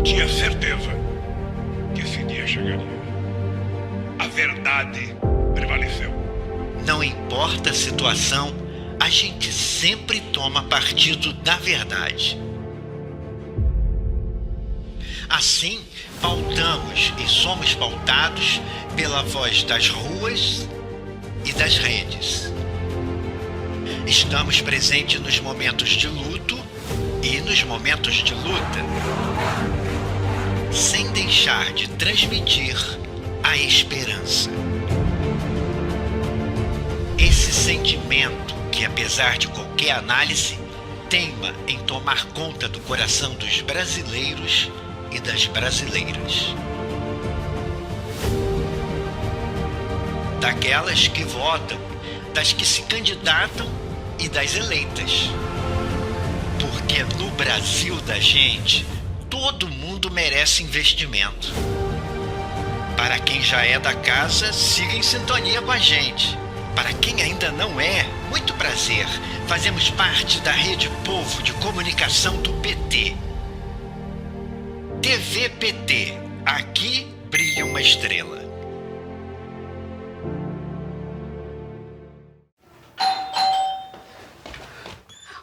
tinha certeza que esse dia chegaria. A verdade prevaleceu. Não importa a situação, a gente sempre toma partido da verdade. Assim, pautamos e somos pautados pela voz das ruas e das redes. Estamos presentes nos momentos de luto e nos momentos de luta, sem deixar de transmitir a esperança. Esse sentimento que, apesar de qualquer análise, teima em tomar conta do coração dos brasileiros e das brasileiras. Daquelas que votam, das que se candidatam e das eleitas. Porque no Brasil da gente, todo mundo merece investimento. Para quem já é da casa, siga em sintonia com a gente. Para quem ainda não é, muito prazer. Fazemos parte da Rede Povo de Comunicação do PT. TV PT. Aqui brilha uma estrela.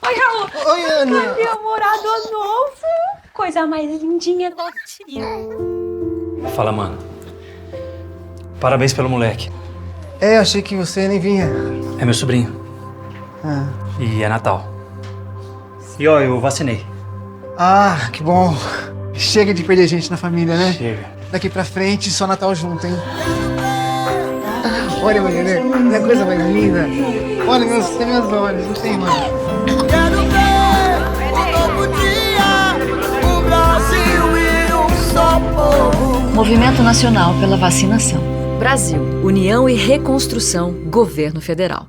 Oi, Raul! Oi, Ana! Meu namorado novo! Coisa mais lindinha da tia. Fala, mano. Parabéns pelo moleque. É, eu achei que você nem vinha. É meu sobrinho. Ah, E é Natal. E ó, eu vacinei. que bom. Chega de perder gente na família, né? Chega. Daqui pra frente, só Natal junto, hein? Olha, mulher, não é coisa mais linda? Olha, tem meus olhos, não tem, mano? Quero ver um novo dia, o Brasil e um só povo. Movimento Nacional pela Vacinação. Brasil, União e Reconstrução, Governo Federal.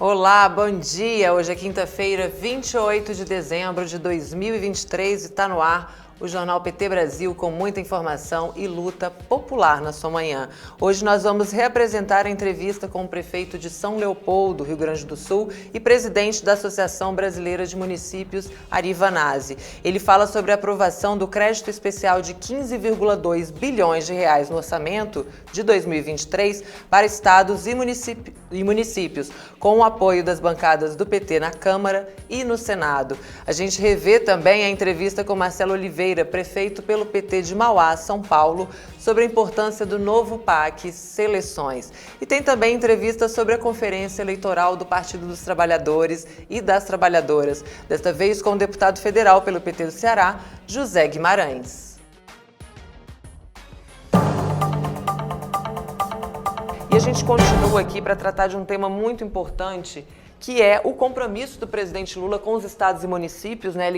Olá, bom dia! Hoje é quinta-feira, 28 de dezembro de 2023 e está no ar o Jornal PT Brasil com muita informação e luta popular na sua manhã. Hoje nós vamos reapresentar a entrevista com o prefeito de São Leopoldo, Rio Grande do Sul, e presidente da Associação Brasileira de Municípios, Ari Vanazzi. Ele fala sobre a aprovação do crédito especial de 15,2 bilhões de reais no orçamento de 2023 para estados e municípios, com o apoio das bancadas do PT na Câmara e no Senado. A gente revê também a entrevista com Marcelo Oliveira, prefeito pelo PT de Mauá, São Paulo, sobre a importância do novo PAC Seleções. E tem também entrevista sobre a Conferência Eleitoral do Partido dos Trabalhadores e das Trabalhadoras, desta vez com o deputado federal pelo PT do Ceará, José Guimarães. E a gente continua aqui para tratar de um tema muito importante, que é o compromisso do presidente Lula com os estados e municípios, né?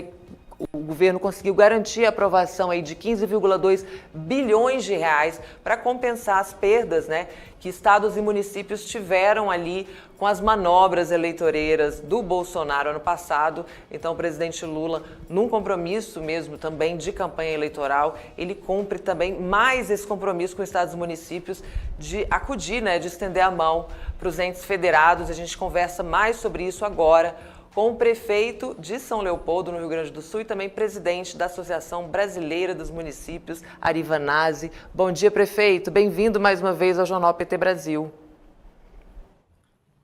O governo conseguiu garantir a aprovação aí de 15,2 bilhões de reais para compensar as perdas, né, que estados e municípios tiveram ali com as manobras eleitoreiras do Bolsonaro ano passado. Então, o presidente Lula, num compromisso mesmo também de campanha eleitoral, ele cumpre também mais esse compromisso com estados e municípios de acudir, né, de estender a mão para os entes federados. A gente conversa mais sobre isso agora com o prefeito de São Leopoldo, no Rio Grande do Sul, e também presidente da Associação Brasileira dos Municípios, Ari Vanazzi. Bom dia, prefeito. Bem-vindo mais uma vez ao Jornal PT Brasil.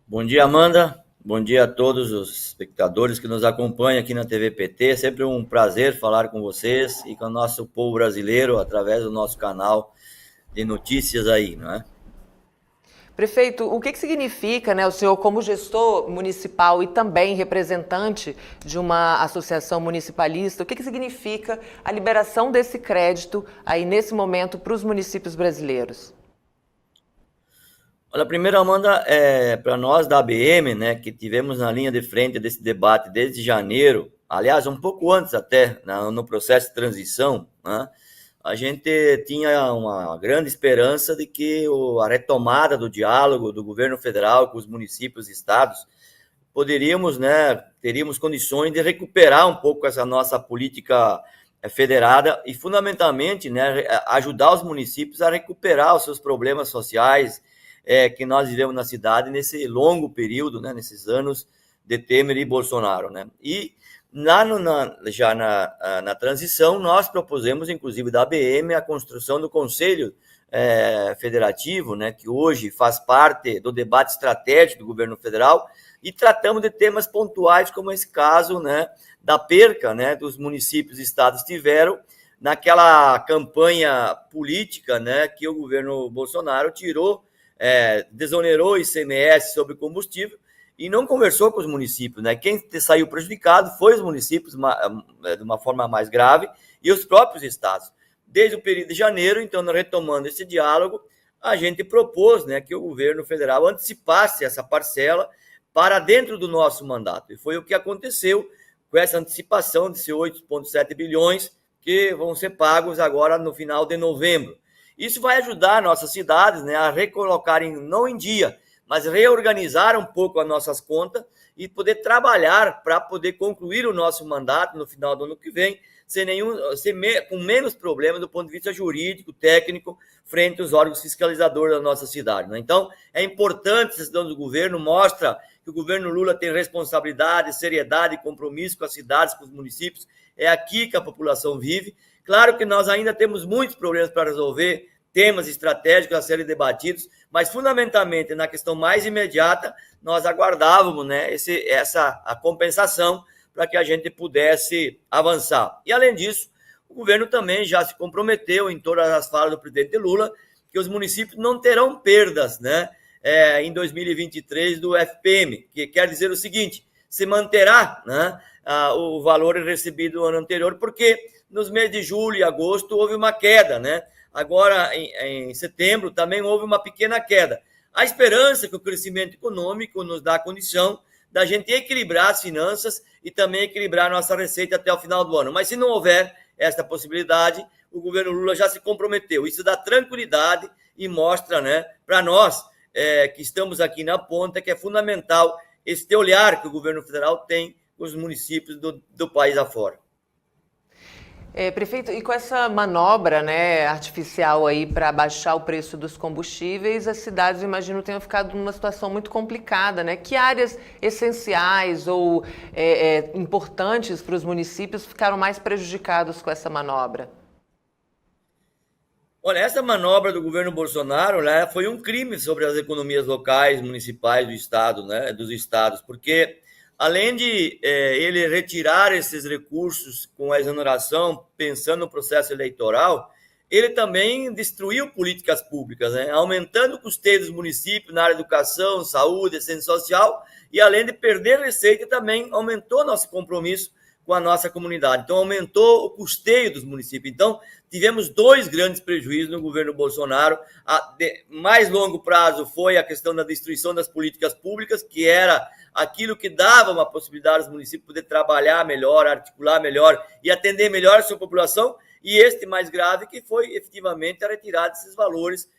Bom dia, Amanda. Bom dia a todos os espectadores que nos acompanham aqui na TV PT. É sempre um prazer falar com vocês e com o nosso povo brasileiro através do nosso canal de notícias aí, não é? Prefeito, o que significa, né, o senhor como gestor municipal e também representante de uma associação municipalista, o que significa a liberação desse crédito aí nesse momento para os municípios brasileiros? Olha, primeiro, Amanda, para nós da ABM, né, que tivemos na linha de frente desse debate desde janeiro, aliás, um pouco antes até, no processo de transição, né, a gente tinha uma grande esperança de que a retomada do diálogo do governo federal com os municípios e estados poderíamos, né, teríamos condições de recuperar um pouco essa nossa política federada e, fundamentalmente, né, ajudar os municípios a recuperar os seus problemas sociais, que nós vivemos na cidade nesse longo período, né, nesses anos de Temer e Bolsonaro, né? E já na transição, nós propusemos, inclusive da ABM, a construção do Conselho Federativo, né, que hoje faz parte do debate estratégico do governo federal, e tratamos de temas pontuais, como esse caso, né, da perca, né, dos municípios e estados tiveram naquela campanha política, né, que o governo Bolsonaro desonerou o ICMS sobre combustível e não conversou com os municípios, né? Quem saiu prejudicado foi os municípios de uma forma mais grave e os próprios estados. Desde o período de janeiro, então, retomando esse diálogo, a gente propôs, né, que o governo federal antecipasse essa parcela para dentro do nosso mandato. E foi o que aconteceu com essa antecipação de 8,7 bilhões que vão ser pagos agora no final de novembro. Isso vai ajudar nossas cidades, né, a recolocarem, não em dia, mas reorganizar um pouco as nossas contas e poder trabalhar para poder concluir o nosso mandato no final do ano que vem, com menos problemas do ponto de vista jurídico, técnico, frente aos órgãos fiscalizadores da nossa cidade, né? Então, é importante essa decisão do governo, mostra que o governo Lula tem responsabilidade, seriedade e compromisso com as cidades, com os municípios. É aqui que a população vive. Claro que nós ainda temos muitos problemas para resolver, temas estratégicos a serem debatidos, mas fundamentalmente na questão mais imediata, nós aguardávamos, né, a compensação para que a gente pudesse avançar. E além disso, o governo também já se comprometeu em todas as falas do presidente Lula que os municípios não terão perdas, né, em 2023 do FPM, que quer dizer o seguinte: se manterá, né, o valor recebido no ano anterior, porque nos meses de julho e agosto houve uma queda, né? Agora, em setembro, também houve uma pequena queda. A esperança é que o crescimento econômico nos dá a condição da gente equilibrar as finanças e também equilibrar a nossa receita até o final do ano. Mas se não houver esta possibilidade, o governo Lula já se comprometeu. Isso dá tranquilidade e mostra, né, para nós que estamos aqui na ponta, que é fundamental esse olhar que o governo federal tem com os municípios do país afora. Prefeito, e com essa manobra, né, artificial aí para baixar o preço dos combustíveis, as cidades, imagino, tenham ficado numa situação muito complicada, né? Que áreas essenciais ou importantes para os municípios ficaram mais prejudicados com essa manobra? Olha, essa manobra do governo Bolsonaro, né, foi um crime sobre as economias locais, municipais do estado, né, dos estados, porque além de ele retirar esses recursos com a exoneração, pensando no processo eleitoral, ele também destruiu políticas públicas, né? Aumentando o custeio dos municípios na área de educação, saúde, assistência social, e além de perder receita, também aumentou nosso compromisso com a nossa comunidade. Então, aumentou o custeio dos municípios. Então, tivemos dois grandes prejuízos no governo Bolsonaro. De mais longo prazo foi a questão da destruição das políticas públicas, que era aquilo que dava uma possibilidade aos municípios poder trabalhar melhor, articular melhor e atender melhor a sua população. E este mais grave, que foi efetivamente a retirada desses valores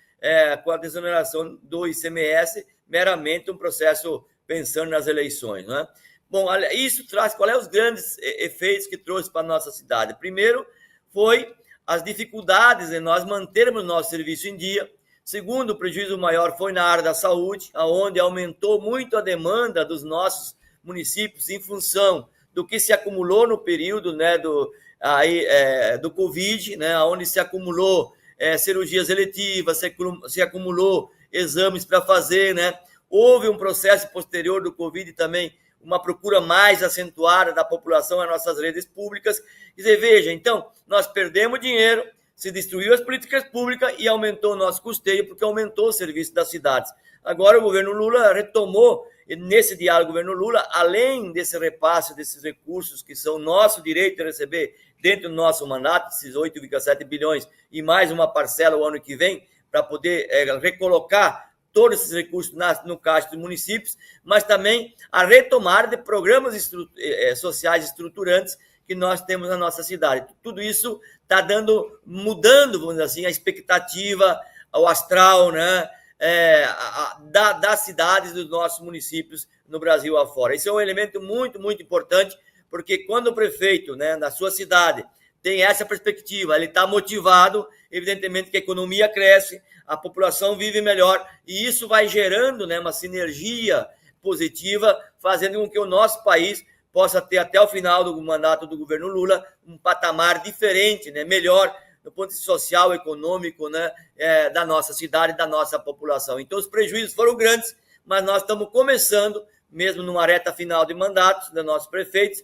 com a desoneração do ICMS, meramente um processo pensando nas eleições, né? Bom, isso traz, qual é os grandes efeitos que trouxe para a nossa cidade? Primeiro, foi as dificuldades em nós mantermos nosso serviço em dia. Segundo, o prejuízo maior foi na área da saúde, onde aumentou muito a demanda dos nossos municípios em função do que se acumulou no período, né, do Covid, né, onde se acumulou cirurgias eletivas, se acumulou exames para fazer, né? Houve um processo posterior do Covid também, uma procura mais acentuada da população às nossas redes públicas. E você veja, então, nós perdemos dinheiro, se destruiu as políticas públicas e aumentou o nosso custeio, porque aumentou o serviço das cidades. Agora o governo Lula retomou, nesse diálogo, o governo Lula, além desse repasse desses recursos que são nosso direito de receber dentro do nosso mandato, esses 8,7 bilhões e mais uma parcela o ano que vem, para poder recolocar todos esses recursos no caixa dos municípios, mas também a retomada de programas sociais estruturantes que nós temos na nossa cidade. Tudo isso está mudando, vamos dizer assim, a expectativa, o astral, né, das cidades dos nossos municípios no Brasil afora. Isso é um elemento muito, muito importante, porque quando o prefeito, né, na sua cidade, tem essa perspectiva, ele está motivado, evidentemente que a economia cresce, a população vive melhor, e isso vai gerando, né, uma sinergia positiva, fazendo com que o nosso país possa ter, até o final do mandato do governo Lula, um patamar diferente, né, melhor do ponto de vista social, econômico, né, da nossa cidade, da nossa população. Então, os prejuízos foram grandes, mas nós estamos começando, mesmo numa reta final de mandatos dos nossos prefeitos,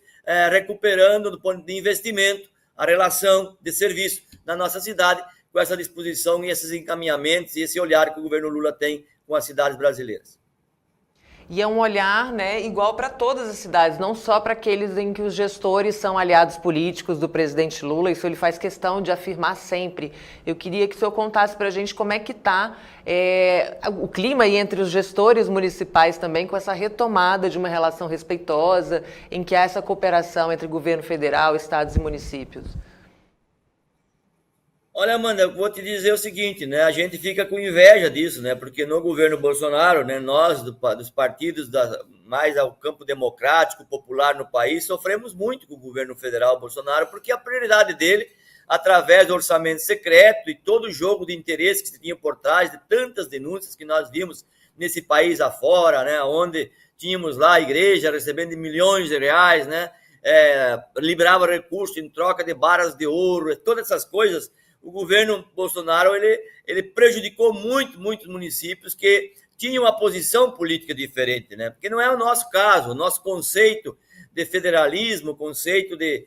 recuperando, do ponto de investimento, a relação de serviço na nossa cidade, com essa disposição e esses encaminhamentos e esse olhar que o governo Lula tem com as cidades brasileiras. E é um olhar, né, igual para todas as cidades, não só para aqueles em que os gestores são aliados políticos do presidente Lula, isso ele faz questão de afirmar sempre. Eu queria que o senhor contasse para a gente como é que está o clima aí entre os gestores municipais também, com essa retomada de uma relação respeitosa, em que há essa cooperação entre governo federal, estados e municípios. Olha, Amanda, eu vou te dizer o seguinte, né? A gente fica com inveja disso, né? Porque no governo Bolsonaro, né, nós dos partidos mais ao campo democrático, popular no país, sofremos muito com o governo federal Bolsonaro, porque a prioridade dele, através do orçamento secreto e todo o jogo de interesse que se tinha por trás de tantas denúncias que nós vimos nesse país afora, né? Onde tínhamos lá a igreja recebendo milhões de reais, né? Liberava recursos em troca de barras de ouro, todas essas coisas. O governo Bolsonaro ele prejudicou muitos municípios que tinham uma posição política diferente, né? Porque não é o nosso caso, o nosso conceito de federalismo, o conceito de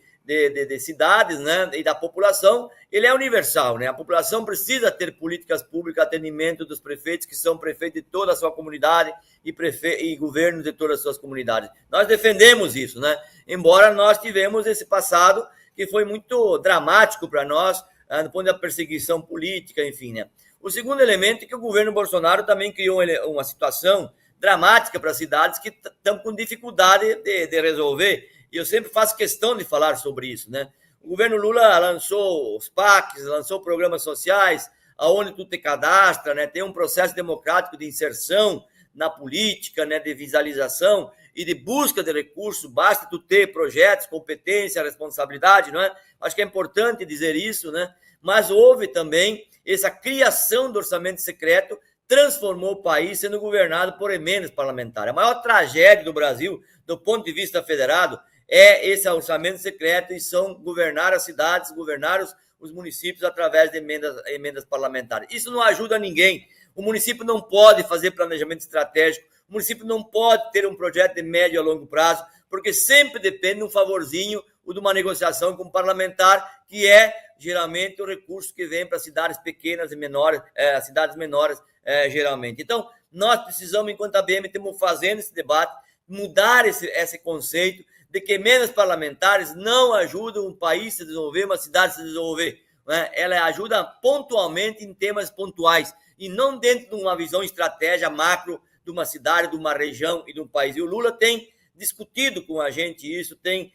cidades, né, e da população, ele é universal, né? A população precisa ter políticas públicas, atendimento dos prefeitos, que são prefeitos de toda a sua comunidade e governos de todas as suas comunidades. Nós defendemos isso, né? Embora nós tivemos esse passado que foi muito dramático para nós, do ponto da perseguição política, enfim, né? O segundo elemento é que o governo Bolsonaro também criou uma situação dramática para as cidades que estão com dificuldade de resolver, e eu sempre faço questão de falar sobre isso, né? O governo Lula lançou os PACs, lançou programas sociais, aonde tu te cadastra, né? Tem um processo democrático de inserção na política, né? De visualização e de busca de recursos, basta tu ter projetos, competência, responsabilidade, não é? Acho que é importante dizer isso, né? Mas houve também essa criação do orçamento secreto, transformou o país sendo governado por emendas parlamentares. A maior tragédia do Brasil, do ponto de vista federado, é esse orçamento secreto e são governar as cidades, governar os municípios através de emendas parlamentares. Isso não ajuda ninguém. O município não pode fazer planejamento estratégico, o município não pode ter um projeto de médio a longo prazo, porque sempre depende de um favorzinho ou de uma negociação com o parlamentar, que é geralmente o recurso que vem para cidades pequenas e menores, cidades menores, geralmente. Então, nós precisamos, enquanto a BM, estamos fazendo esse debate, mudar esse conceito de que emendas parlamentares não ajudam um país a se desenvolver, uma cidade a se desenvolver, né? Ela ajuda pontualmente em temas pontuais, e não dentro de uma visão estratégia macro de uma cidade, de uma região e de um país. E o Lula tem discutido com a gente isso, tem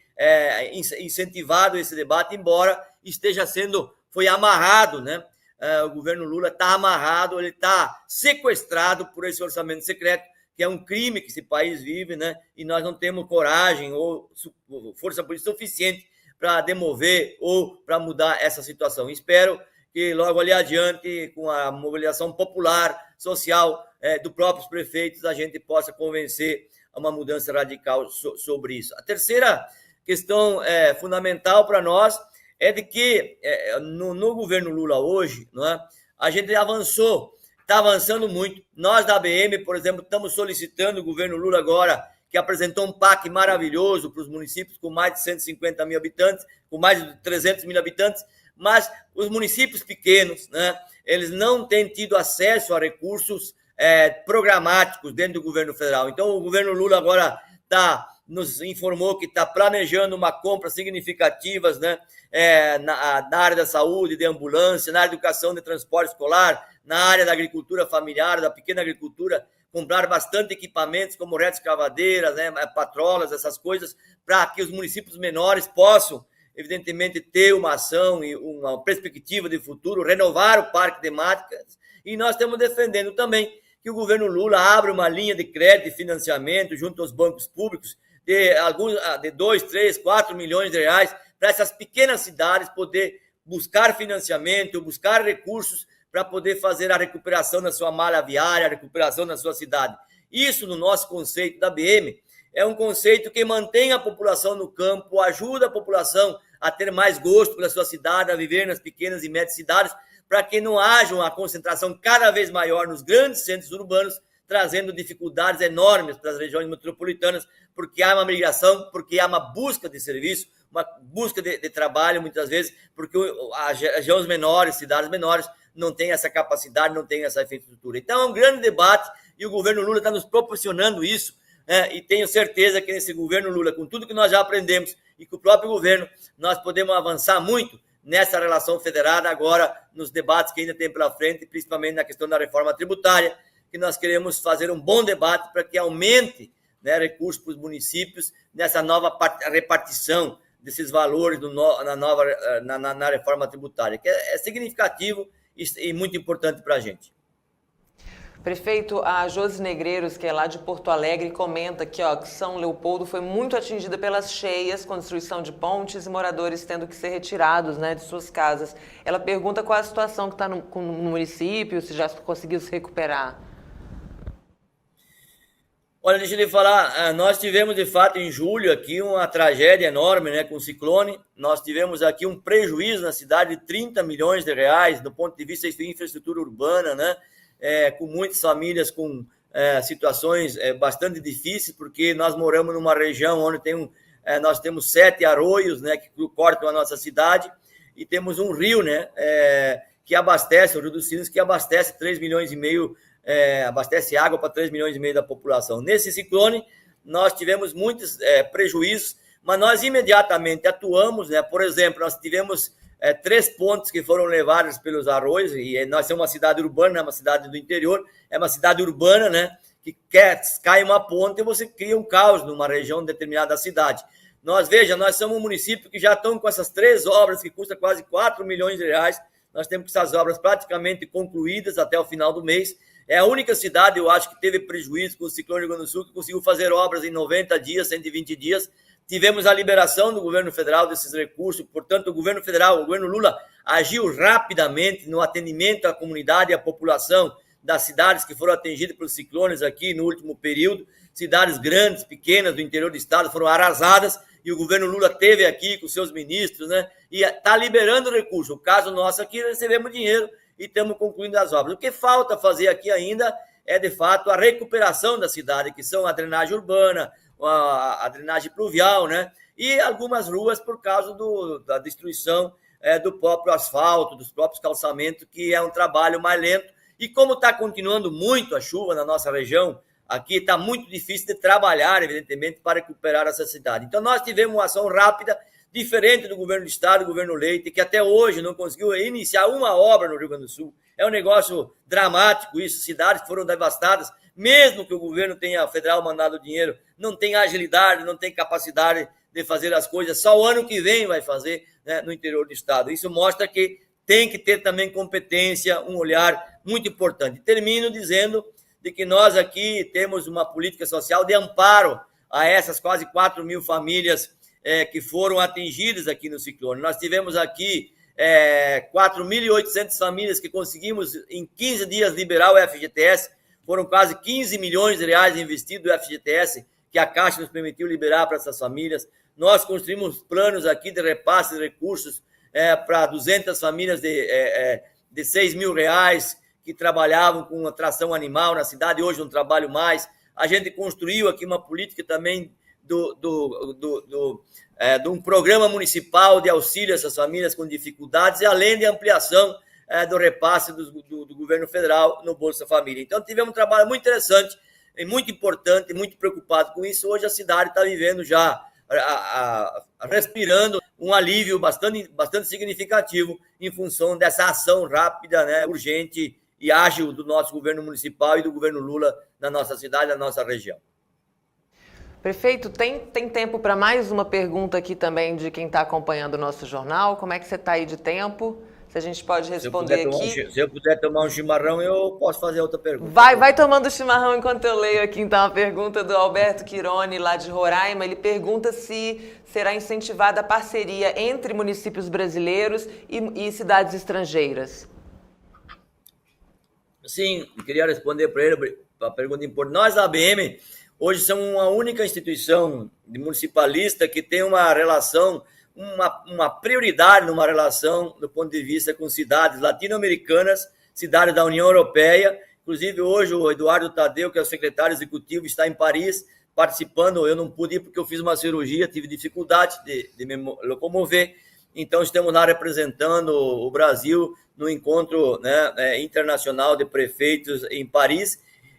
incentivado esse debate, embora foi amarrado, né? O governo Lula está amarrado, ele está sequestrado por esse orçamento secreto, que é um crime que esse país vive, né? E nós não temos coragem ou força política suficiente para demover ou para mudar essa situação. Espero que logo ali adiante, com a mobilização popular, social, dos próprios prefeitos, a gente possa convencer a uma mudança radical sobre isso. A terceira questão fundamental para nós é de que no governo Lula hoje, não é, a gente está avançando muito. Nós da ABM, por exemplo, estamos solicitando o governo Lula agora, que apresentou um PAC maravilhoso para os municípios com mais de 150 mil habitantes, com mais de 300 mil habitantes, mas os municípios pequenos, né, eles não têm tido acesso a recursos programáticos dentro do governo federal. Então, o governo Lula agora nos informou que está planejando uma compra significativa, né, na área da saúde, de ambulância, na área da educação, de transporte escolar, na área da agricultura familiar, da pequena agricultura, comprar bastante equipamentos como retroescavadeiras, né, patrolas, essas coisas, para que os municípios menores possam, evidentemente, ter uma ação e uma perspectiva de futuro, renovar o parque de máquinas. E nós estamos defendendo também que o governo Lula abra uma linha de crédito e financiamento junto aos bancos públicos de 2, 3, 4 milhões de reais para essas pequenas cidades poder buscar financiamento, buscar recursos para poder fazer a recuperação da sua malha viária, a recuperação da sua cidade. Isso, no nosso conceito da BM, é um conceito que mantém a população no campo, ajuda a população a ter mais gosto pela sua cidade, a viver nas pequenas e médias cidades, para que não haja uma concentração cada vez maior nos grandes centros urbanos, trazendo dificuldades enormes para as regiões metropolitanas, porque há uma migração, porque há uma busca de serviço, uma busca de trabalho, muitas vezes, porque as regiões menores, cidades menores, não têm essa capacidade, não têm essa infraestrutura. Então, é um grande debate e o governo Lula está nos proporcionando isso, e tenho certeza que nesse governo Lula, com tudo que nós já aprendemos e com o próprio governo, nós podemos avançar muito nessa relação federada agora, nos debates que ainda tem pela frente, principalmente na questão da reforma tributária, que nós queremos fazer um bom debate para que aumente, né, recursos para os municípios nessa nova repartição desses valores na reforma tributária, que é significativo e muito importante para a gente. Prefeito, a Josi Negreiros, que é lá de Porto Alegre, comenta que São Leopoldo foi muito atingida pelas cheias, construção de pontes e moradores tendo que ser retirados, né, de suas casas. Ela pergunta qual a situação que está no município, se já conseguiu se recuperar. Olha, deixa eu lhe falar, nós tivemos de fato em julho aqui uma tragédia enorme, né, com o ciclone. Nós tivemos aqui um prejuízo na cidade de 30 milhões de reais do ponto de vista de infraestrutura urbana, né, com muitas famílias com situações bastante difíceis, porque nós moramos numa região onde nós temos 7 arroios, né, que cortam a nossa cidade, e temos um rio, né, que abastece, o Rio dos Sinos, que abastece 3 milhões e meio, abastece água para 3 milhões e meio da população. Nesse ciclone, nós tivemos muitos prejuízos, mas nós imediatamente atuamos, né? Por exemplo, nós tivemos 3 pontes que foram levadas pelos arroios, e nós somos uma cidade urbana, uma cidade do interior, é uma cidade urbana, né? Que cai uma ponte e você cria um caos numa região determinada da cidade. Nós somos um município que já estão com essas 3 obras que custam quase 4 milhões de reais, nós temos essas obras praticamente concluídas até o final do mês. É a única cidade, eu acho, que teve prejuízo com o ciclone do Rio Grande do Sul, que conseguiu fazer obras em 90 dias, 120 dias. Tivemos a liberação do governo federal desses recursos, portanto, o governo federal, o governo Lula, agiu rapidamente no atendimento à comunidade e à população das cidades que foram atingidas pelos ciclones aqui no último período. Cidades grandes, pequenas do interior do estado foram arrasadas e o governo Lula esteve aqui com seus ministros, né? E está liberando recursos. O caso nosso aqui, recebemos dinheiro e estamos concluindo as obras. O que falta fazer aqui ainda é, de fato, a recuperação da cidade, que são a drenagem urbana, a drenagem pluvial, né? E algumas ruas por causa da destruição do próprio asfalto, dos próprios calçamentos, que é um trabalho mais lento. E como está continuando muito a chuva na nossa região, aqui está muito difícil de trabalhar, evidentemente, para recuperar essa cidade. Então, nós tivemos uma ação rápida, diferente do governo do estado, do governo Leite, que até hoje não conseguiu iniciar uma obra no Rio Grande do Sul. É um negócio dramático isso, cidades que foram devastadas, mesmo que o governo tenha federal mandado dinheiro, não tem agilidade, não tem capacidade de fazer as coisas, só o ano que vem vai fazer, né, no interior do estado. Isso mostra que tem que ter também competência, um olhar muito importante. Termino dizendo de que nós aqui temos uma política social de amparo a essas quase 4 mil famílias que foram atingidas aqui no ciclone. Nós tivemos aqui 4.800 famílias que conseguimos em 15 dias liberar o FGTS, foram quase 15 milhões de reais investidos no FGTS, que a Caixa nos permitiu liberar para essas famílias. Nós construímos planos aqui de repasse de recursos para 200 famílias de 6 mil reais que trabalhavam com tração animal na cidade, hoje não trabalham mais. A gente construiu aqui uma política também de um programa municipal de auxílio a essas famílias com dificuldades, e além de ampliação do repasse do governo federal no Bolsa Família. Então, tivemos um trabalho muito interessante e muito importante, muito preocupado com isso. Hoje a cidade está vivendo já, respirando um alívio bastante significativo em função dessa ação rápida, né, urgente e ágil do nosso governo municipal e do governo Lula na nossa cidade, na nossa região. Prefeito, tem tempo para mais uma pergunta aqui também de quem está acompanhando o nosso jornal? Como é que você está aí de tempo? se a gente pode responder aqui. Se eu puder tomar um chimarrão, eu posso fazer outra pergunta. Vai tomando chimarrão enquanto eu leio aqui, então, a pergunta do Alberto Quirone, lá de Roraima. Ele pergunta se será incentivada a parceria entre municípios brasileiros e cidades estrangeiras. Sim, queria responder para ele a pergunta importante. Nós, da ABM, hoje somos uma única instituição municipalista que tem uma relação, uma prioridade numa relação do ponto de vista com cidades latino-americanas, cidades da União Europeia. Inclusive, hoje, o Eduardo Tadeu, que é o secretário executivo, está em Paris participando. Eu não pude ir porque eu fiz uma cirurgia, tive dificuldade de me locomover. Então, estamos lá representando o Brasil no encontro, né, internacional de prefeitos em Paris.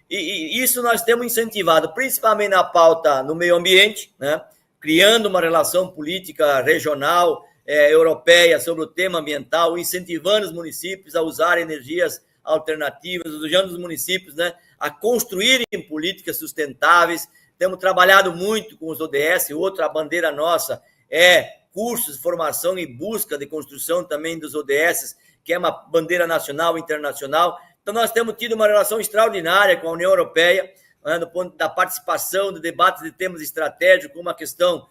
E isso nós temos incentivado, principalmente na pauta no meio ambiente, né, criando uma relação política regional, europeia sobre o tema ambiental, incentivando os municípios a usar energias alternativas, usando os municípios, né, a construírem políticas sustentáveis. Temos trabalhado muito com os ODS. Outra bandeira nossa é cursos de formação e busca de construção também dos ODS, que é uma bandeira nacional e internacional. Então, nós temos tido uma relação extraordinária com a União Europeia, né, do ponto da participação, do debate de temas estratégicos, como a questão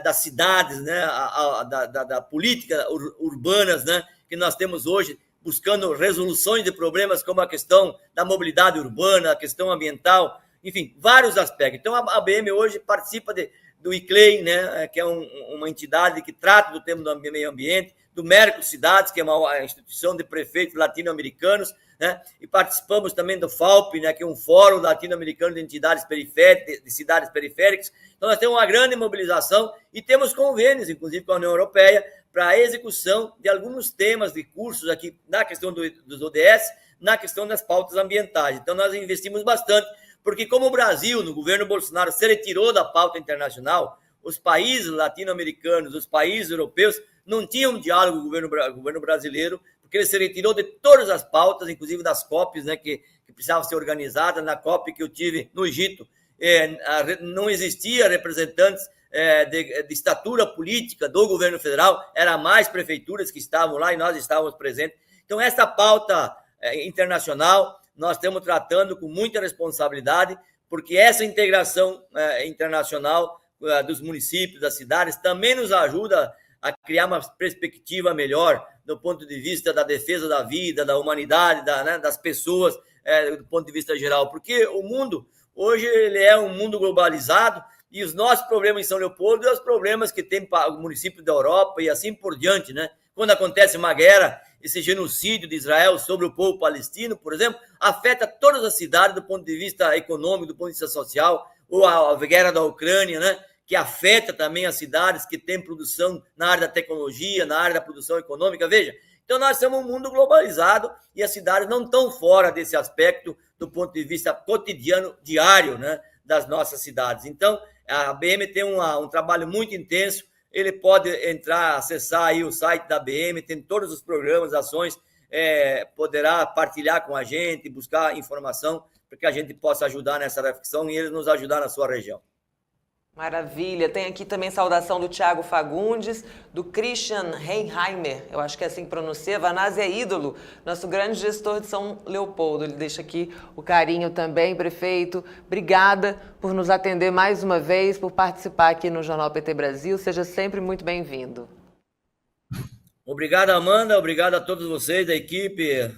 das cidades, né, da política urbanas, né, que nós temos hoje, buscando resoluções de problemas como a questão da mobilidade urbana, a questão ambiental, enfim, vários aspectos. Então, a ABM hoje participa do ICLEI, né, que é uma entidade que trata do tema do meio ambiente, do Merco Cidades, que é uma instituição de prefeitos latino-americanos, né, e participamos também do FALP, né, que é um fórum latino-americano de entidades periféricas, de cidades periféricas. Então, nós temos uma grande mobilização e temos convênios, inclusive, com a União Europeia, para a execução de alguns temas de cursos aqui na questão dos ODS, na questão das pautas ambientais. Então, nós investimos bastante, porque como o Brasil, no governo Bolsonaro, se retirou da pauta internacional, os países latino-americanos, os países europeus, não tinham diálogo com o governo brasileiro, porque ele se retirou de todas as pautas, inclusive das COPs, né, que precisavam ser organizadas. Na COP que eu tive no Egito, não existia representantes de estatura política do governo federal, eram mais prefeituras que estavam lá e nós estávamos presentes. Então, essa pauta internacional nós estamos tratando com muita responsabilidade, porque essa integração internacional dos municípios, das cidades, também nos ajuda a criar uma perspectiva melhor do ponto de vista da defesa da vida, da humanidade, das pessoas, do ponto de vista geral. Porque o mundo, hoje, ele é um mundo globalizado e os nossos problemas em São Leopoldo e os problemas que tem o município da Europa e assim por diante, né? Quando acontece uma guerra, esse genocídio de Israel sobre o povo palestino, por exemplo, afeta todas as cidades do ponto de vista econômico, do ponto de vista social, ou a guerra da Ucrânia, né, que afeta também as cidades que têm produção na área da tecnologia, na área da produção econômica. Veja, então nós somos um mundo globalizado e as cidades não estão fora desse aspecto do ponto de vista cotidiano, diário, né, das nossas cidades. Então, a ABM tem um trabalho muito intenso. Ele pode entrar, acessar aí o site da ABM, tem todos os programas, ações, poderá partilhar com a gente, buscar informação para que a gente possa ajudar nessa reflexão e eles nos ajudar na sua região. Maravilha. Tem aqui também saudação do Thiago Fagundes, do Christian Reinheimer, eu acho que é assim que pronuncia. Vanazzi é ídolo, nosso grande gestor de São Leopoldo. Ele deixa aqui o carinho também, prefeito. Obrigada por nos atender mais uma vez, por participar aqui no Jornal PT Brasil. Seja sempre muito bem-vindo. Obrigado, Amanda. Obrigado a todos vocês da equipe.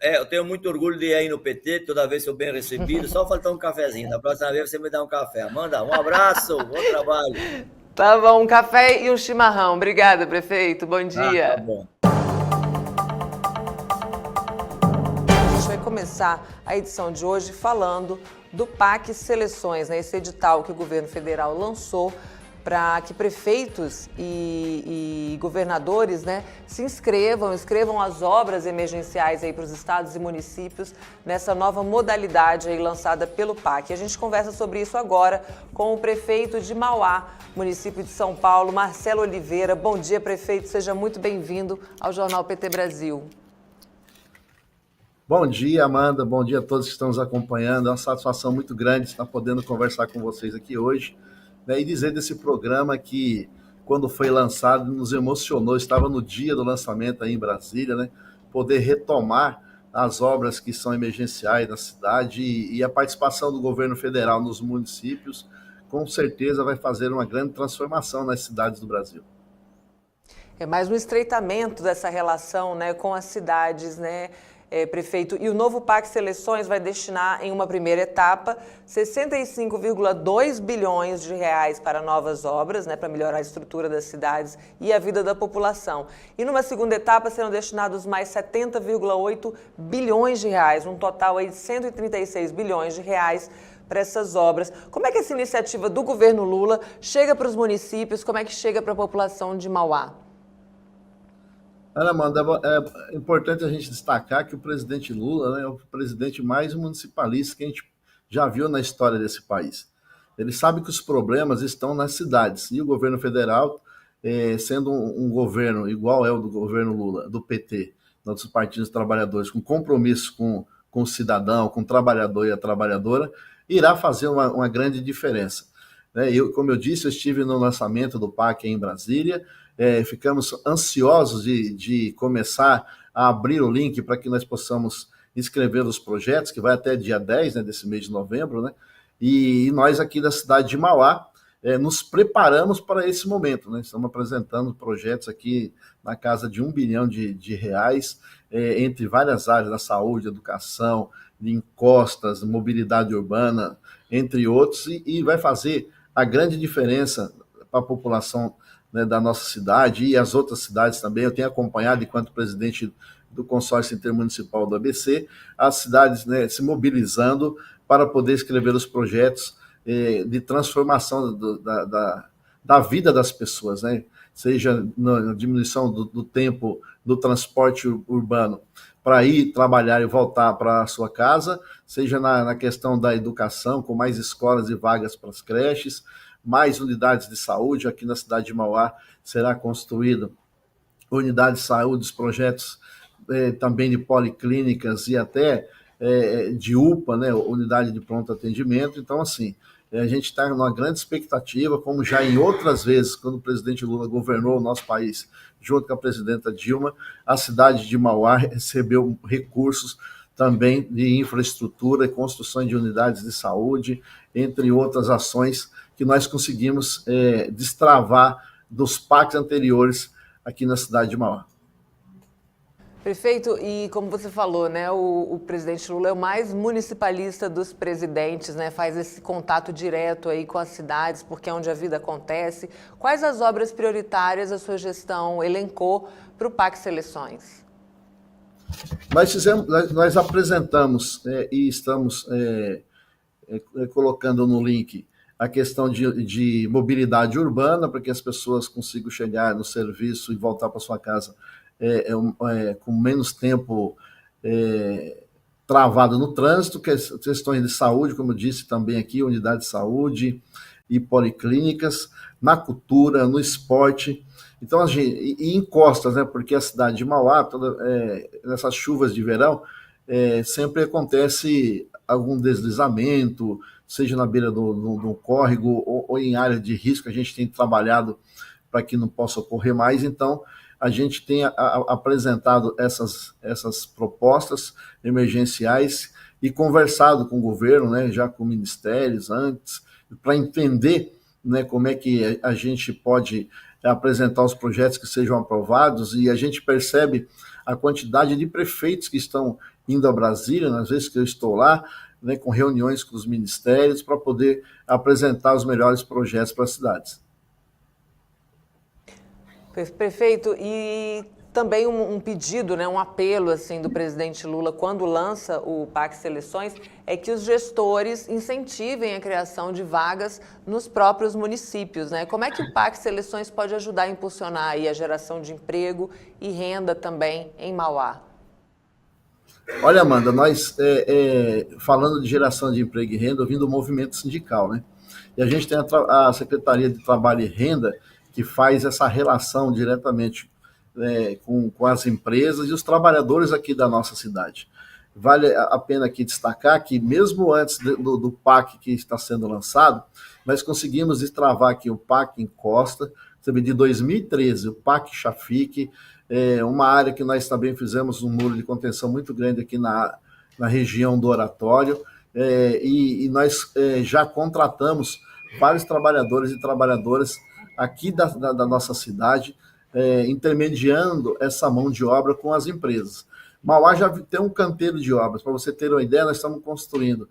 Eu tenho muito orgulho de ir aí no PT, toda vez sou bem recebido. Só faltar um cafezinho. Da próxima vez você me dá um café. Amanda, um abraço, bom trabalho. Tá bom, um café e um chimarrão. Obrigada, prefeito. Bom dia. Tá bom. A gente vai começar a edição de hoje falando do PAC Seleções, né? Esse edital que o governo federal lançou para que prefeitos e governadores, né, escrevam as obras emergenciais aí para os estados e municípios nessa nova modalidade aí lançada pelo PAC. A gente conversa sobre isso agora com o prefeito de Mauá, município de São Paulo, Marcelo Oliveira. Bom dia, prefeito. Seja muito bem-vindo ao Jornal PT Brasil. Bom dia, Amanda. Bom dia a todos que estão nos acompanhando. É uma satisfação muito grande estar podendo conversar com vocês aqui hoje, né, e dizer desse programa que quando foi lançado, nos emocionou. Estava no dia do lançamento aí em Brasília, né? Poder retomar as obras que são emergenciais na cidade e a participação do governo federal nos municípios, com certeza vai fazer uma grande transformação nas cidades do Brasil. É mais um estreitamento dessa relação, né, com as cidades, né, prefeito? E o novo PAC Seleções vai destinar, em uma primeira etapa, 65,2 bilhões de reais para novas obras, né, para melhorar a estrutura das cidades e a vida da população. E numa segunda etapa serão destinados mais 70,8 bilhões de reais, um total aí de 136 bilhões de reais para essas obras. Como é que essa iniciativa do governo Lula chega para os municípios? Como é que chega para a população de Mauá? Ana Amanda, é importante a gente destacar que o presidente Lula, né, é o presidente mais municipalista que a gente já viu na história desse país. Ele sabe que os problemas estão nas cidades, e o governo federal, sendo um governo igual é o do governo Lula, do PT, dos partidos trabalhadores, com compromisso com o cidadão, com o trabalhador e a trabalhadora, irá fazer uma grande diferença. Como eu disse, eu estive no lançamento do PAC em Brasília. Ficamos ansiosos de começar a abrir o link para que nós possamos inscrever os projetos, que vai até dia 10, né, desse mês de novembro, né? E nós aqui da cidade de Mauá nos preparamos para esse momento, né? Estamos apresentando projetos aqui na casa de 1 bilhão de reais, entre várias áreas da saúde, educação, de encostas, mobilidade urbana, entre outros, e vai fazer a grande diferença para a população, né, da nossa cidade e as outras cidades também. Eu tenho acompanhado, enquanto presidente do consórcio intermunicipal do ABC, as cidades, né, se mobilizando para poder escrever os projetos de transformação da vida das pessoas, né? Seja na diminuição do tempo do transporte urbano para ir trabalhar e voltar para a sua casa, seja na questão da educação, com mais escolas e vagas para as creches, mais unidades de saúde. Aqui na cidade de Mauá será construído unidades de saúde, os projetos também de policlínicas e até de UPA, né, unidade de pronto atendimento. Então, assim, a gente está numa grande expectativa, como já em outras vezes, quando o presidente Lula governou o nosso país, junto com a presidenta Dilma, a cidade de Mauá recebeu recursos também de infraestrutura e construção de unidades de saúde, entre outras ações que nós conseguimos destravar dos PACs anteriores aqui na cidade de Mauá. Prefeito, e como você falou, né, o presidente Lula é o mais municipalista dos presidentes, né, faz esse contato direto aí com as cidades, porque é onde a vida acontece. Quais as obras prioritárias a sua gestão elencou para o PAC Seleções? Nós apresentamos e estamos colocando no link a questão de mobilidade urbana, para que as pessoas consigam chegar no serviço e voltar para sua casa com menos tempo travado no trânsito, questões de saúde, como eu disse também aqui, unidade de saúde e policlínicas, na cultura, no esporte. Então, e encostas, né, porque a cidade de Mauá, nessas chuvas de verão, sempre acontece algum deslizamento, seja na beira do córrego ou em área de risco. A gente tem trabalhado para que não possa ocorrer mais. Então, a gente tem apresentado essas propostas emergenciais e conversado com o governo, né, já com ministérios antes, para entender, né, como é que a gente pode apresentar os projetos que sejam aprovados. E a gente percebe a quantidade de prefeitos que estão indo a Brasília, nas vezes que eu estou lá, né, com reuniões com os ministérios, para poder apresentar os melhores projetos para as cidades. Prefeito, e também um pedido, né, um apelo assim, do presidente Lula, quando lança o PAC Seleções, é que os gestores incentivem a criação de vagas nos próprios municípios, né? Como é que o PAC Seleções pode ajudar a impulsionar aí a geração de emprego e renda também em Mauá? Olha, Amanda, nós falando de geração de emprego e renda, ouvindo o movimento sindical, né? E a gente tem a Secretaria de Trabalho e Renda, que faz essa relação diretamente com as empresas e os trabalhadores aqui da nossa cidade. Vale a pena aqui destacar que, mesmo antes do PAC que está sendo lançado, nós conseguimos destravar aqui o PAC Encosta, Você vê, de 2013, o PAC Chafique, uma área que nós também fizemos um muro de contenção muito grande aqui na região do Oratório, e nós já contratamos vários trabalhadores e trabalhadoras aqui da nossa cidade, intermediando essa mão de obra com as empresas. Mauá já tem um canteiro de obras. Para você ter uma ideia, nós estamos construindo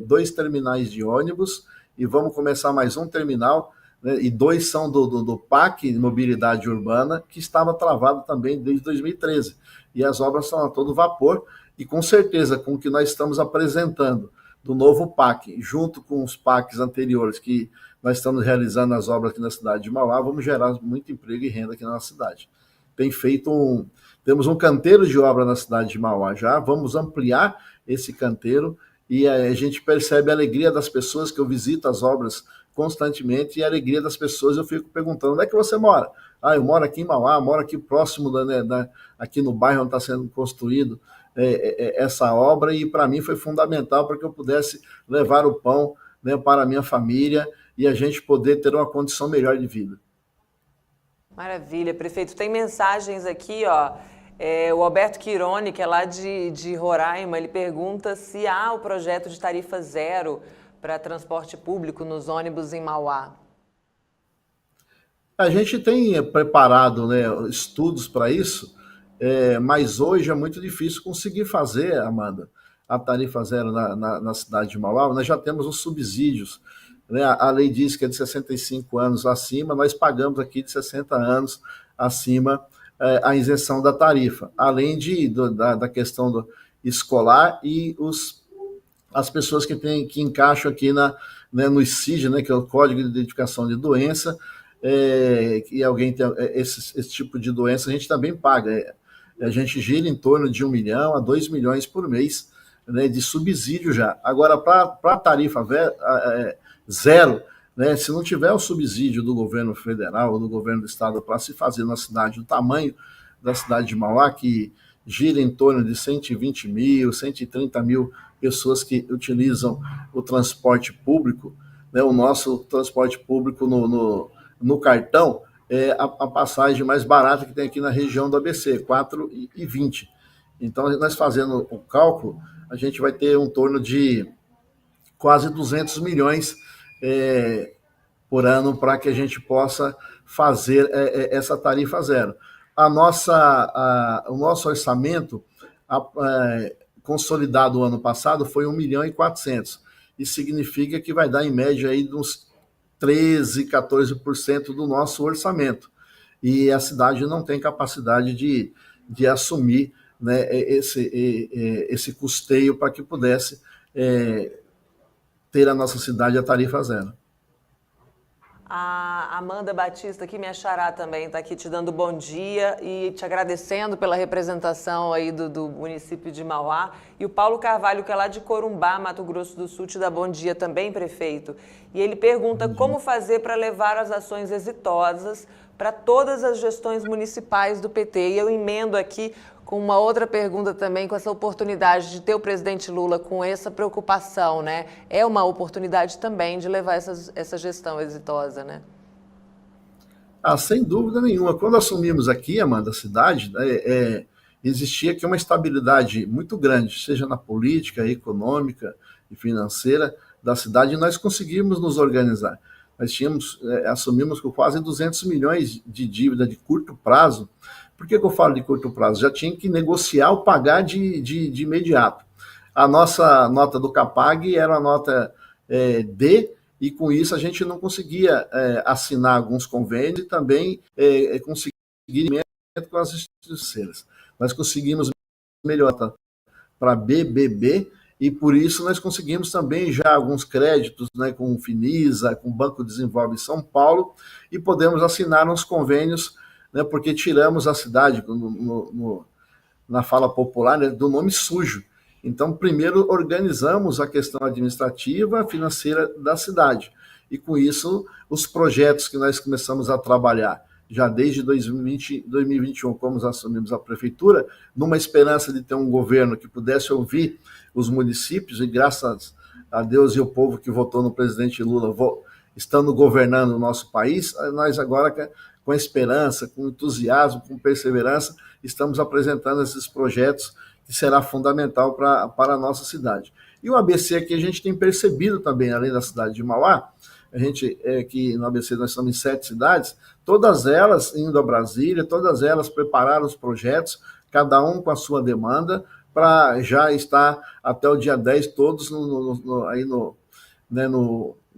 2 terminais de ônibus e vamos começar mais um terminal, né, e 2 são do PAC, Mobilidade Urbana, que estava travado também desde 2013. E as obras estão a todo vapor e, com certeza, com o que nós estamos apresentando do novo PAC, junto com os PACs anteriores que nós estamos realizando as obras aqui na cidade de Mauá, vamos gerar muito emprego e renda aqui na nossa cidade. Temos um canteiro de obra na cidade de Mauá já, vamos ampliar esse canteiro e a gente percebe a alegria das pessoas, que eu visito as obras constantemente, e a alegria das pessoas, eu fico perguntando, onde é que você mora? Eu moro aqui em Mauá, moro aqui próximo, aqui no bairro onde está sendo construído essa obra, e para mim foi fundamental para que eu pudesse levar o pão, né, para a minha família e a gente poder ter uma condição melhor de vida. Maravilha, prefeito. Tem mensagens aqui, ó. O Alberto Quirone, que é lá de Roraima, ele pergunta se há o projeto de tarifa zero para transporte público nos ônibus em Mauá. A gente tem preparado, né, estudos para isso, mas hoje é muito difícil conseguir fazer, Amanda, a tarifa zero na cidade de Mauá. Nós já temos os subsídios, né? A lei diz que é de 65 anos acima, nós pagamos aqui de 60 anos acima a isenção da tarifa, além da questão do escolar e as pessoas que encaixam aqui no ICID, né, que é o Código de Identificação de Doença, e alguém tem esse tipo de doença, a gente também paga. A gente gira em torno de 1 milhão a 2 milhões por mês, né, de subsídio já. Agora, para a tarifa zero, né, se não tiver o subsídio do governo federal ou do governo do estado para se fazer na cidade, o tamanho da cidade de Mauá, que gira em torno de 120 mil, 130 mil pessoas que utilizam o transporte público, né, o nosso transporte público no cartão é a passagem mais barata que tem aqui na região do ABC, R$ 4,20. Então, nós fazendo o cálculo, a gente vai ter um torno de quase 200 milhões por ano para que a gente possa fazer essa tarifa zero. O nosso orçamento consolidado o ano passado foi 1 milhão e 400. Isso significa que vai dar em média aí de uns 13%, 14% do nosso orçamento. E a cidade não tem capacidade de assumir, né, esse custeio para que pudesse ter a nossa cidade a tarifa zero. A Amanda Batista, aqui, minha xará também, está aqui te dando bom dia e te agradecendo pela representação aí do município de Mauá. E o Paulo Carvalho, que é lá de Corumbá, Mato Grosso do Sul, te dá bom dia também, prefeito. E ele pergunta como fazer para levar as ações exitosas para todas as gestões municipais do PT. E eu emendo aqui com uma outra pergunta também, com essa oportunidade de ter o presidente Lula com essa preocupação, né? É uma oportunidade também de levar essa gestão exitosa, né? Sem dúvida nenhuma. Quando assumimos aqui, Amanda, a cidade, existia aqui uma estabilidade muito grande, seja na política, econômica e financeira da cidade, e nós conseguimos nos organizar. Nós assumimos com quase 200 milhões de dívida de curto prazo. Por que eu falo de curto prazo? Já tinha que negociar ou pagar de imediato. A nossa nota do Capag era uma nota D, e com isso a gente não conseguia assinar alguns convênios e também conseguir com as instituições. Nós conseguimos melhorar para BBB, e por isso nós conseguimos também já alguns créditos, né, com o Finisa, com o Banco Desenvolve São Paulo, e podemos assinar uns convênios, né, porque tiramos a cidade, na fala popular, né, do nome sujo. Então, primeiro organizamos a questão administrativa, financeira da cidade. E com isso, os projetos que nós começamos a trabalhar já desde 2021, como nós assumimos a prefeitura, numa esperança de ter um governo que pudesse ouvir os municípios, e graças a Deus e o povo que votou no presidente Lula estando governando o nosso país, nós agora, com esperança, com entusiasmo, com perseverança, estamos apresentando esses projetos que será fundamental para a nossa cidade. E o ABC aqui a gente tem percebido também, além da cidade de Mauá, a gente, que no ABC nós estamos em 7 cidades, todas elas indo a Brasília, todas elas prepararam os projetos, cada um com a sua demanda, para já estar até o dia 10 todos no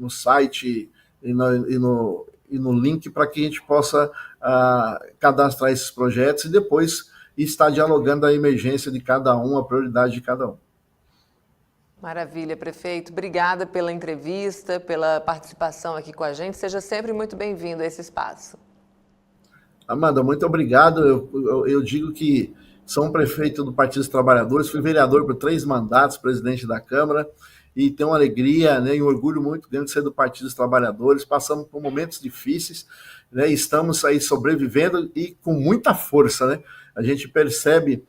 site e no link para que a gente possa cadastrar esses projetos e depois estar dialogando a emergência de cada um, a prioridade de cada um. Maravilha, prefeito. Obrigada pela entrevista, pela participação aqui com a gente. Seja sempre muito bem-vindo a esse espaço. Amanda, muito obrigado. Eu digo que sou um prefeito do Partido dos Trabalhadores, fui vereador por 3 mandatos, presidente da Câmara, e tenho uma alegria, né, e um orgulho muito grande de ser do Partido dos Trabalhadores. Passamos por momentos difíceis, né, estamos aí sobrevivendo e com muita força, né? A gente percebe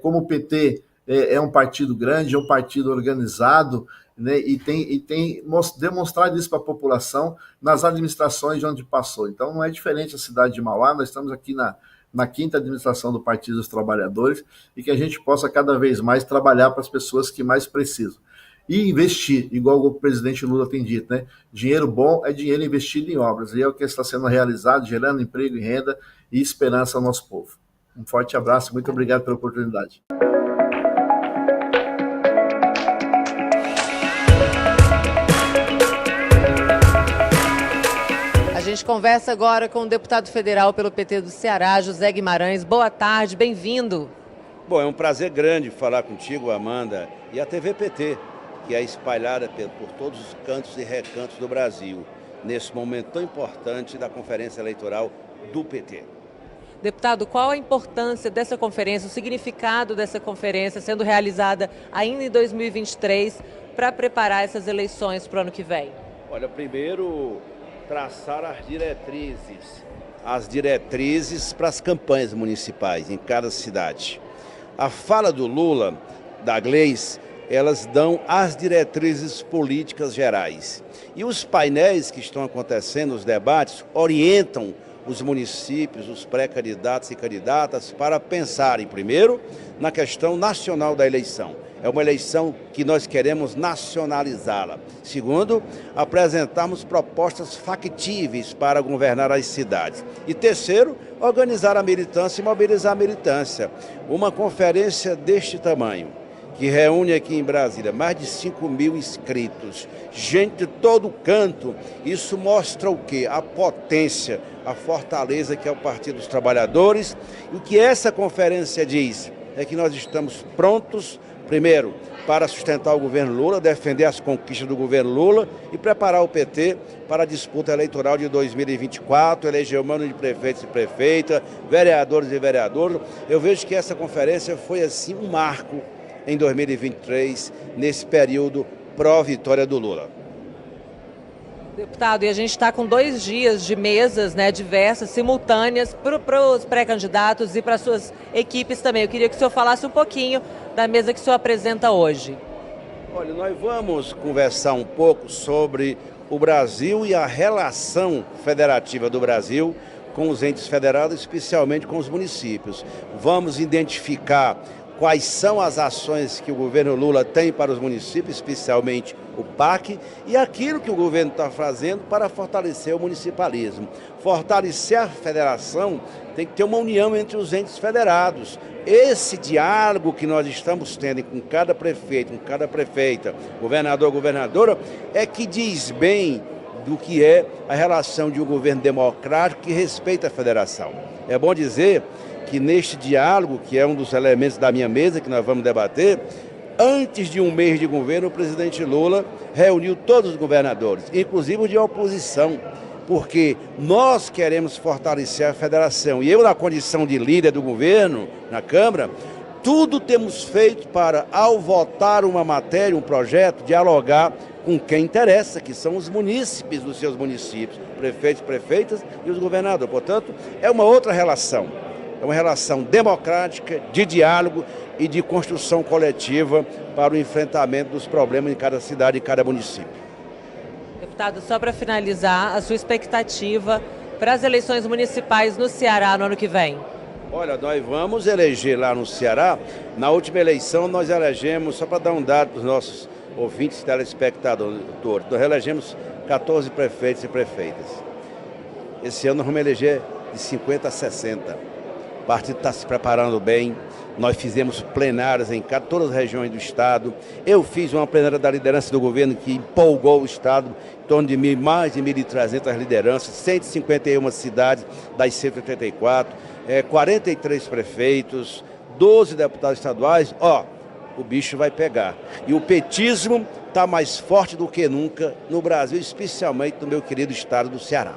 como o PT é um partido grande, é um partido organizado, né, e tem demonstrado isso para a população nas administrações de onde passou. Então não é diferente a cidade de Mauá, nós estamos aqui na 5ª administração do Partido dos Trabalhadores e que a gente possa cada vez mais trabalhar para as pessoas que mais precisam. E investir, igual o presidente Lula tem dito, né? Dinheiro bom é dinheiro investido em obras, e é o que está sendo realizado, gerando emprego e renda e esperança ao nosso povo. Um forte abraço, muito obrigado pela oportunidade. A gente conversa agora com o deputado federal pelo PT do Ceará, José Guimarães. Boa tarde, bem-vindo. Bom, é um prazer grande falar contigo, Amanda, e a TV PT, que é espalhada por todos os cantos e recantos do Brasil, nesse momento tão importante da conferência eleitoral do PT. Deputado, qual a importância dessa conferência, o significado dessa conferência sendo realizada ainda em 2023 para preparar essas eleições para o ano que vem? Olha, primeiro, traçar as diretrizes para as campanhas municipais em cada cidade. A fala do Lula, da Gleice, elas dão as diretrizes políticas gerais. E os painéis que estão acontecendo, os debates, orientam os municípios, os pré-candidatos e candidatas para pensarem, primeiro, na questão nacional da eleição. É uma eleição que nós queremos nacionalizá-la. Segundo, apresentarmos propostas factíveis para governar as cidades. E terceiro, organizar a militância e mobilizar a militância. Uma conferência deste tamanho, que reúne aqui em Brasília mais de 5.000 inscritos, gente de todo canto. Isso mostra o quê? A potência, a fortaleza que é o Partido dos Trabalhadores. E o que essa conferência diz é que nós estamos prontos, primeiro, para sustentar o governo Lula, defender as conquistas do governo Lula e preparar o PT para a disputa eleitoral de 2024, eleger o mano de prefeitos e prefeitas, vereadores e vereadoras. Eu vejo que essa conferência foi, assim, um marco em 2023, nesse período pró-vitória do Lula. Deputado, e a gente está com 2 dias de mesas, né, diversas, simultâneas, para os pré-candidatos e para as suas equipes também. Eu queria que o senhor falasse um pouquinho da mesa que o senhor apresenta hoje. Olha, nós vamos conversar um pouco sobre o Brasil e a relação federativa do Brasil com os entes federados, especialmente com os municípios. Vamos identificar quais são as ações que o governo Lula tem para os municípios, especialmente o PAC, e aquilo que o governo está fazendo para fortalecer o municipalismo. Fortalecer a federação tem que ter uma união entre os entes federados. Esse diálogo que nós estamos tendo com cada prefeito, com cada prefeita, governador, governadora, é que diz bem do que é a relação de um governo democrático que respeita a federação. É bom dizer que neste diálogo, que é um dos elementos da minha mesa que nós vamos debater, antes de um mês de governo, o presidente Lula reuniu todos os governadores, inclusive os de oposição, porque nós queremos fortalecer a federação. E eu, na condição de líder do governo, na Câmara, tudo temos feito para, ao votar uma matéria, um projeto, dialogar com quem interessa, que são os munícipes dos seus municípios, prefeitos, prefeitas e os governadores. Portanto, é uma outra relação. É uma relação democrática, de diálogo e de construção coletiva para o enfrentamento dos problemas em cada cidade e cada município. Deputado, só para finalizar, a sua expectativa para as eleições municipais no Ceará no ano que vem? Olha, nós vamos eleger lá no Ceará. Na última eleição nós elegemos, só para dar um dado para os nossos ouvintes e telespectadores, nós elegemos 14 prefeitos e prefeitas. Esse ano nós vamos eleger de 50 a 60. O partido está se preparando bem. Nós fizemos plenárias em todas as regiões do estado. Eu fiz uma plenária da liderança do governo que empolgou o estado, em torno de mais de 1.300 lideranças, 151 cidades das 184, 43 prefeitos, 12 deputados estaduais. O bicho vai pegar. E o petismo está mais forte do que nunca no Brasil, especialmente no meu querido estado do Ceará.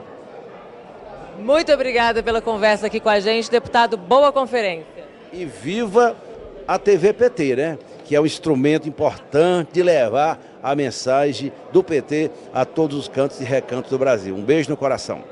Muito obrigada pela conversa aqui com a gente, deputado. Boa conferência. E viva a TV PT, né? Que é um instrumento importante de levar a mensagem do PT a todos os cantos e recantos do Brasil. Um beijo no coração.